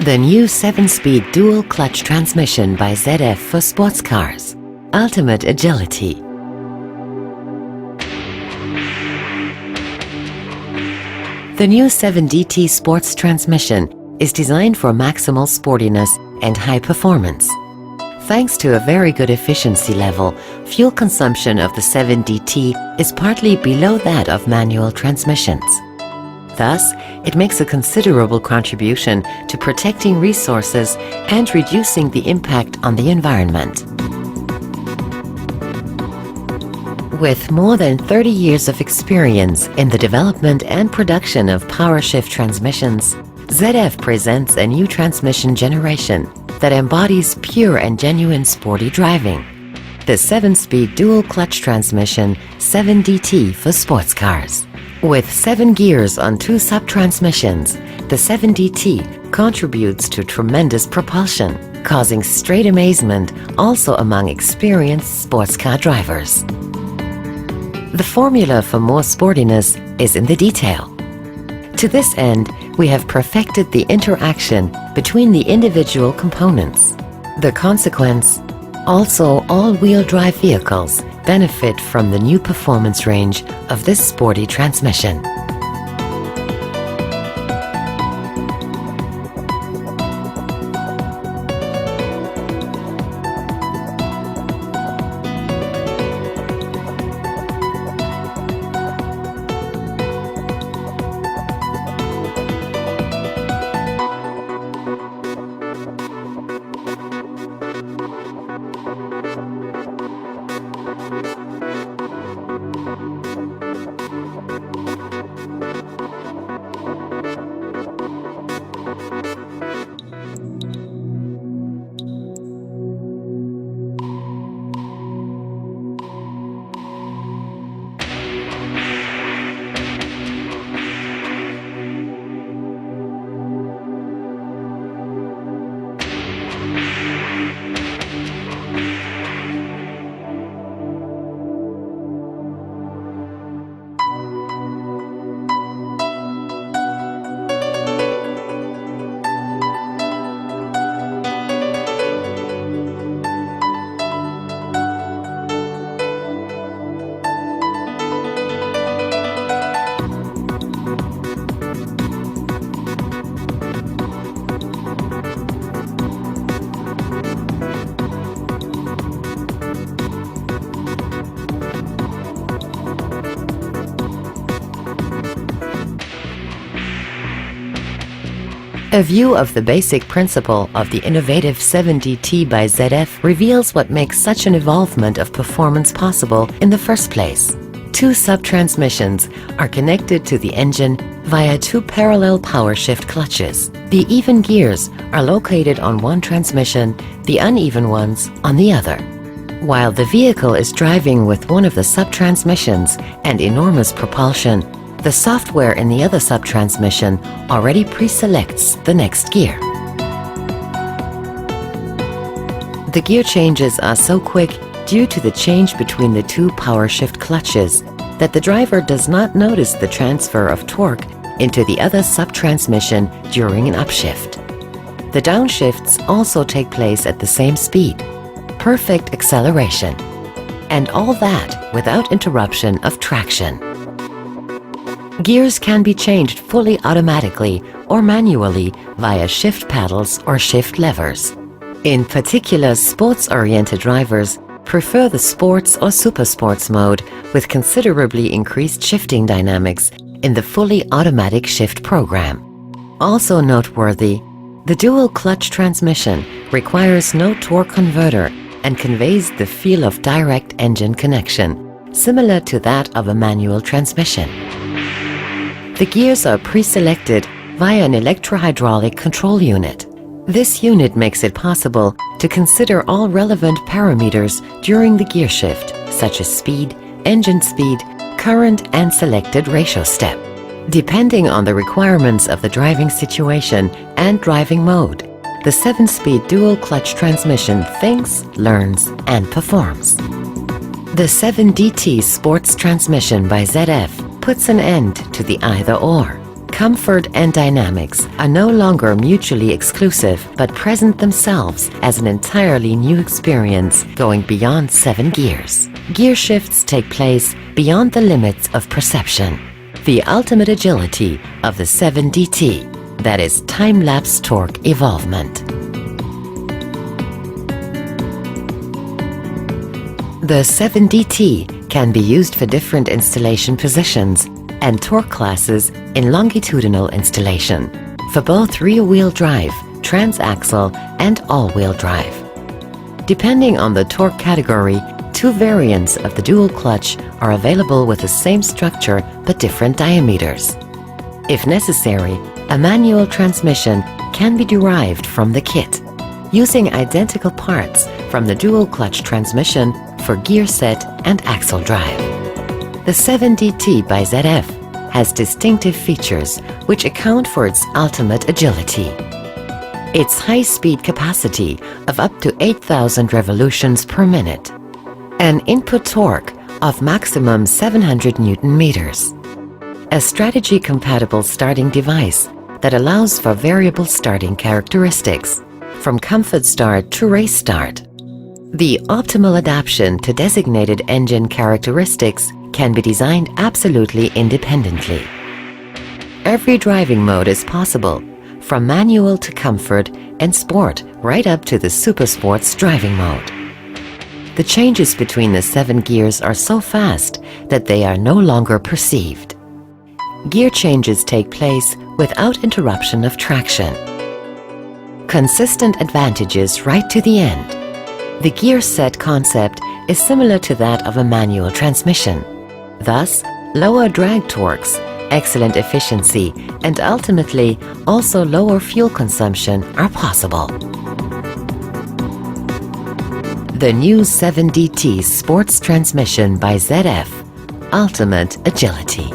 The new 7-speed dual-clutch transmission by ZF for sports cars. Ultimate agility. The new 7DT Sports transmission is designed for maximal sportiness and high performance. Thanks to a very good efficiency level, fuel consumption of the 7DT is partly below that of manual transmissions. Thus, it makes a considerable contribution to protecting resources and reducing the impact on the environment. With more than 30 years of experience in the development and production of PowerShift transmissions, ZF presents a new transmission generation that embodies pure and genuine sporty driving. The 7-speed dual-clutch transmission 7DT for sports cars. With 7 gears on 2 sub-transmissions, the 7DT contributes to tremendous propulsion, causing straight amazement also among experienced sports car drivers. The formula for more sportiness is in the detail. To this end, we have perfected the interaction between the individual components. The consequence: also all-wheel drive vehicles benefit from the new performance range of this sporty transmission. A view of the basic principle of the innovative 7DT by ZF reveals what makes such an evolvement of performance possible in the first place. 2 sub-transmissions are connected to the engine via 2 parallel PowerShift clutches. The even gears are located on one transmission, the uneven ones on the other. While the vehicle is driving with one of the sub-transmissions and enormous propulsion, the software in the other sub-transmission already pre-selects the next gear. The gear changes are so quick due to the change between the 2 PowerShift clutches that the driver does not notice the transfer of torque into the other sub-transmission during an upshift. The downshifts also take place at the same speed. Perfect acceleration. And all that without interruption of traction. Gears can be changed fully automatically or manually via shift paddles or shift levers. In particular, sports-oriented drivers prefer the sports or super sports mode with considerably increased shifting dynamics in the fully automatic shift program. Also noteworthy, the dual-clutch transmission requires no torque converter and conveys the feel of direct engine connection, similar to that of a manual transmission. The gears are pre-selected via an electrohydraulic control unit. This unit makes it possible to consider all relevant parameters during the gear shift, such as speed, engine speed, current, and selected ratio step. Depending on the requirements of the driving situation and driving mode, the 7-speed dual-clutch transmission thinks, learns, and performs. The 7DT Sports transmission by ZF puts an end to the either-or. Comfort and dynamics are no longer mutually exclusive, but present themselves as an entirely new experience going beyond 7 gears. Gear shifts take place beyond the limits of perception. The ultimate agility of the 7DT, that is time-lapse torque evolvement. The 7DT can be used for different installation positions and torque classes in longitudinal installation for both rear-wheel drive, transaxle, and all-wheel drive. Depending on the torque category, 2 variants of the dual clutch are available with the same structure but different diameters. If necessary, a manual transmission can be derived from the kit, using identical parts from the dual clutch transmission for gear set and axle drive. The 7DT by ZF has distinctive features which account for its ultimate agility. Its high-speed capacity of up to 8,000 revolutions per minute, an input torque of maximum 700 Newton meters, a strategy-compatible starting device that allows for variable starting characteristics, from comfort start to race start. The optimal adaptation to designated engine characteristics can be designed absolutely independently. Every driving mode is possible, from manual to comfort and sport right up to the super sports driving mode. The changes between the 7 gears are so fast that they are no longer perceived. Gear changes take place without interruption of traction. Consistent advantages right to the end. The gear set concept is similar to that of a manual transmission. Thus, lower drag torques, excellent efficiency, and ultimately also lower fuel consumption are possible. The new 7DT Sports Transmission by ZF, Ultimate Agility.